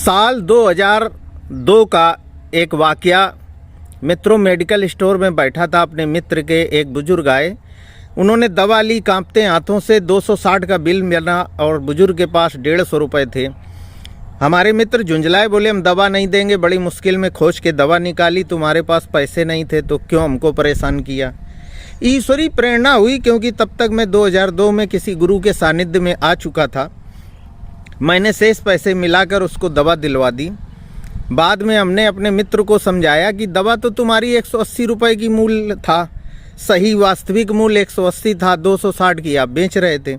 साल 2002 का एक वाकया। मित्रों, मेडिकल स्टोर में बैठा था, अपने मित्र के एक बुजुर्ग आए, उन्होंने दवा ली कांपते हाथों से। 260 का बिल मिला और बुजुर्ग के पास 150 रुपये थे। हमारे मित्र झुंझलाए, बोले हम दवा नहीं देंगे, बड़ी मुश्किल में खोज के दवा निकाली, तुम्हारे पास पैसे नहीं थे तो क्यों हमको परेशान किया। ईश्वरी प्रेरणा हुई, क्योंकि तब तक मैं 2002 में किसी गुरु के सानिध्य में आ चुका था। मैंने शेष पैसे मिलाकर उसको दवा दिलवा दी। बाद में हमने अपने मित्र को समझाया कि दवा तो तुम्हारी 180 रुपये की मूल्य था, सही वास्तविक मूल्य 180 था, 260 की आप बेच रहे थे।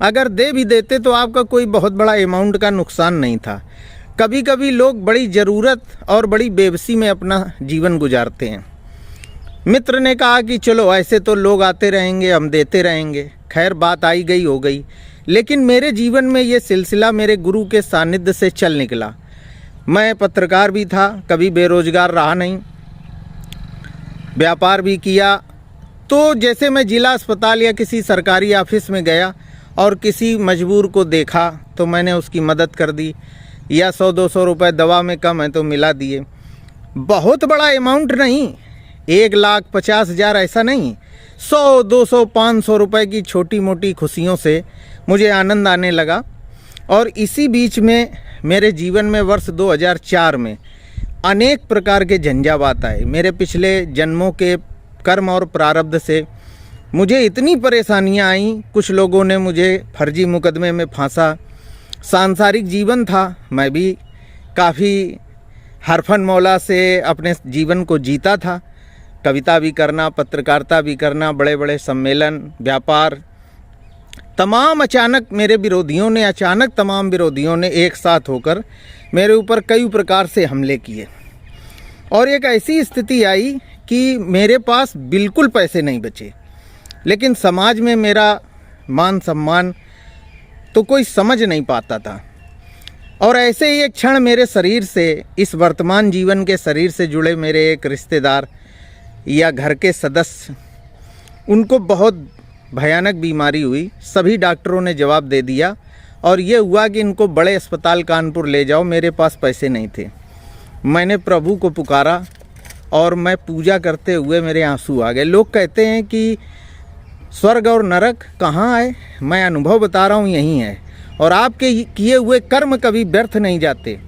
अगर दे भी देते तो आपका कोई बहुत बड़ा अमाउंट का नुकसान नहीं था। कभी कभी लोग बड़ी ज़रूरत और बड़ी बेबसी में अपना जीवन गुजारते हैं। मित्र ने कहा कि चलो ऐसे तो लोग आते रहेंगे, हम देते रहेंगे। खैर, बात आई गई हो गई, लेकिन मेरे जीवन में ये सिलसिला मेरे गुरु के सानिध्य से चल निकला। मैं पत्रकार भी था, कभी बेरोजगार रहा नहीं, व्यापार भी किया। तो जैसे मैं जिला अस्पताल या किसी सरकारी ऑफिस में गया और किसी मजबूर को देखा तो मैंने उसकी मदद कर दी, या 100-200 रुपये दवा में कम है तो मिला दिए। बहुत बड़ा अमाउंट नहीं, 1,50,000 ऐसा नहीं, 100, 200, 500 रुपये की छोटी मोटी खुशियों से मुझे आनंद आने लगा। और इसी बीच में मेरे जीवन में वर्ष 2004 में अनेक प्रकार के झंझावात आए। मेरे पिछले जन्मों के कर्म और प्रारब्ध से मुझे इतनी परेशानियां आईं। कुछ लोगों ने मुझे फर्जी मुकदमे में फांसा। सांसारिक जीवन था, मैं भी काफ़ी हरफन मौला से अपने जीवन को जीता था। कविता भी करना, पत्रकारिता भी करना, बड़े बड़े सम्मेलन, व्यापार, तमाम तमाम विरोधियों ने एक साथ होकर मेरे ऊपर कई प्रकार से हमले किए। और एक ऐसी स्थिति आई कि मेरे पास बिल्कुल पैसे नहीं बचे, लेकिन समाज में मेरा मान सम्मान तो कोई समझ नहीं पाता था। और ऐसे ही एक क्षण मेरे शरीर से, इस वर्तमान जीवन के शरीर से जुड़े मेरे एक रिश्तेदार या घर के सदस्य, उनको बहुत भयानक बीमारी हुई। सभी डॉक्टरों ने जवाब दे दिया और ये हुआ कि इनको बड़े अस्पताल कानपुर ले जाओ। मेरे पास पैसे नहीं थे। मैंने प्रभु को पुकारा और मैं पूजा करते हुए मेरे आंसू आ गए। लोग कहते हैं कि स्वर्ग और नरक कहाँ है, मैं अनुभव बता रहा हूँ, यहीं है। और आपके किए हुए कर्म कभी व्यर्थ नहीं जाते,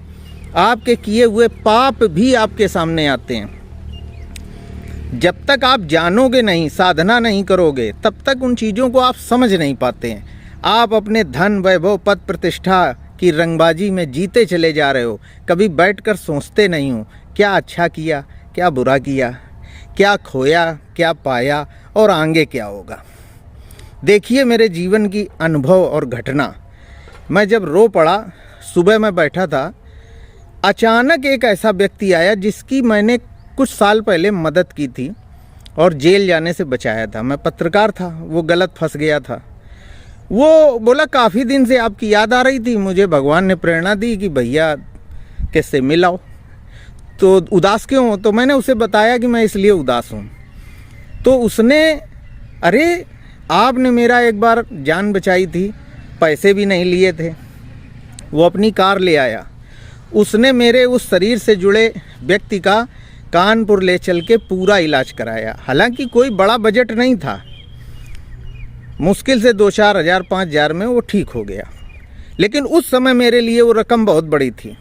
आपके किए हुए पाप भी आपके सामने आते हैं। जब तक आप जानोगे नहीं, साधना नहीं करोगे, तब तक उन चीज़ों को आप समझ नहीं पाते हैं। आप अपने धन, वैभव, पद, प्रतिष्ठा की रंगबाजी में जीते चले जा रहे हो। कभी बैठकर सोचते नहीं हो क्या अच्छा किया, क्या बुरा किया, क्या खोया, क्या पाया और आगे क्या होगा। देखिए मेरे जीवन की अनुभव और घटना। मैं जब रो पड़ा, सुबह मैं बैठा था, अचानक एक ऐसा व्यक्ति आया जिसकी मैंने कुछ साल पहले मदद की थी और जेल जाने से बचाया था। मैं पत्रकार था, वो गलत फंस गया था। वो बोला काफ़ी दिन से आपकी याद आ रही थी, मुझे भगवान ने प्रेरणा दी कि भैया किससे मिलाओ, तो उदास क्यों हो। तो मैंने उसे बताया कि मैं इसलिए उदास हूँ। तो उसने, अरे आपने मेरा एक बार जान बचाई थी, पैसे भी नहीं लिए थे। वो अपनी कार ले आया, उसने मेरे उस शरीर से जुड़े व्यक्ति का कानपुर ले चल के पूरा इलाज कराया। हालांकि कोई बड़ा बजट नहीं था, मुश्किल से 2-4 हज़ार 5 हज़ार में वो ठीक हो गया। लेकिन उस समय मेरे लिए वो रकम बहुत बड़ी थी।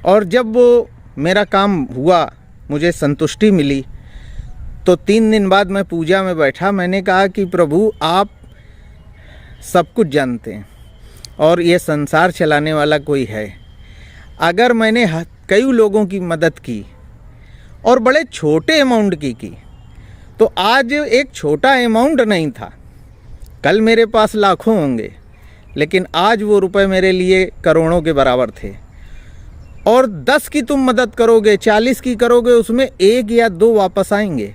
और जब वो मेरा काम हुआ, मुझे संतुष्टि मिली, तो 3 दिन बाद मैं पूजा में बैठा। मैंने कहा कि प्रभु, आप सब कुछ जानते हैं और ये संसार चलाने वाला कोई है। अगर मैंने कई लोगों की मदद की और बड़े छोटे अमाउंट की तो आज एक छोटा अमाउंट नहीं था, कल मेरे पास लाखों होंगे, लेकिन आज वो रुपए मेरे लिए करोड़ों के बराबर थे। और 10 की तुम मदद करोगे, 40 की करोगे, उसमें 1 या 2 वापस आएंगे,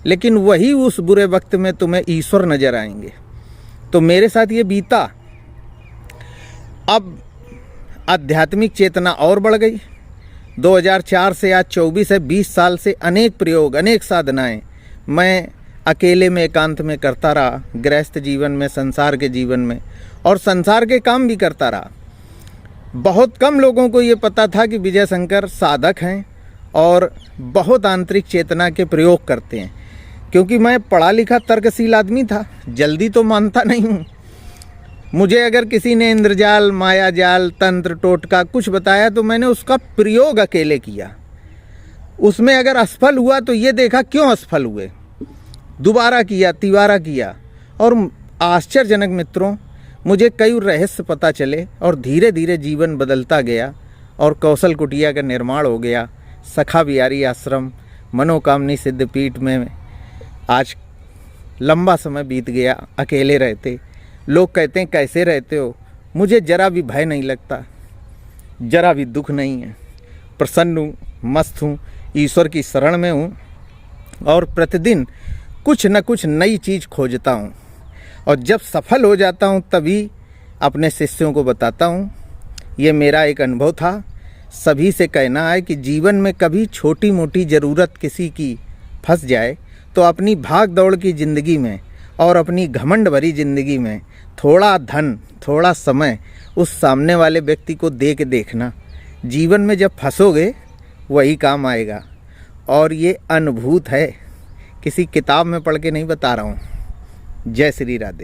लेकिन वही उस बुरे वक्त में तुम्हें ईश्वर नजर आएंगे। तो मेरे साथ ये बीता। अब आध्यात्मिक चेतना और बढ़ गई। 2004 से आज 24 है, 20 साल से अनेक प्रयोग, अनेक साधनाएं मैं अकेले में, एकांत में करता रहा। गृहस्थ जीवन में, संसार के जीवन में, और संसार के काम भी करता रहा। बहुत कम लोगों को ये पता था कि विजय शंकर साधक हैं और बहुत आंतरिक चेतना के प्रयोग करते हैं, क्योंकि मैं पढ़ा लिखा तर्कशील आदमी था, जल्दी तो मानता नहीं हूँ। मुझे अगर किसी ने इंद्रजाल, मायाजाल, तंत्र, टोटका कुछ बताया तो मैंने उसका प्रयोग अकेले किया। उसमें अगर असफल हुआ तो ये देखा क्यों असफल हुए, दोबारा किया, तिबारा किया। और आश्चर्यजनक मित्रों, मुझे कई रहस्य पता चले और धीरे धीरे जीवन बदलता गया और कौशल कुटिया का निर्माण हो गया। सखा बिहारी आश्रम, मनोकामनी सिद्धपीठ में आज लंबा समय बीत गया अकेले रहते। लोग कहते हैं कैसे रहते हो? मुझे जरा भी भय नहीं लगता, जरा भी दुख नहीं है। प्रसन्न हूँ, मस्त हूँ, ईश्वर की शरण में हूँ और प्रतिदिन कुछ न कुछ नई चीज़ खोजता हूँ। और जब सफल हो जाता हूँ तभी अपने शिष्यों को बताता हूँ। ये मेरा एक अनुभव था। सभी से कहना है कि जीवन में कभी छोटी मोटी ज़रूरत किसी की फंस जाए तो अपनी भाग दौड़ की ज़िंदगी में और अपनी घमंड भरी ज़िंदगी में थोड़ा धन, थोड़ा समय उस सामने वाले व्यक्ति को दे के देखना। जीवन में जब फंसोगे वही काम आएगा। और ये अनुभूत है, किसी किताब में पढ़ के नहीं बता रहा हूँ। जय श्री राधे।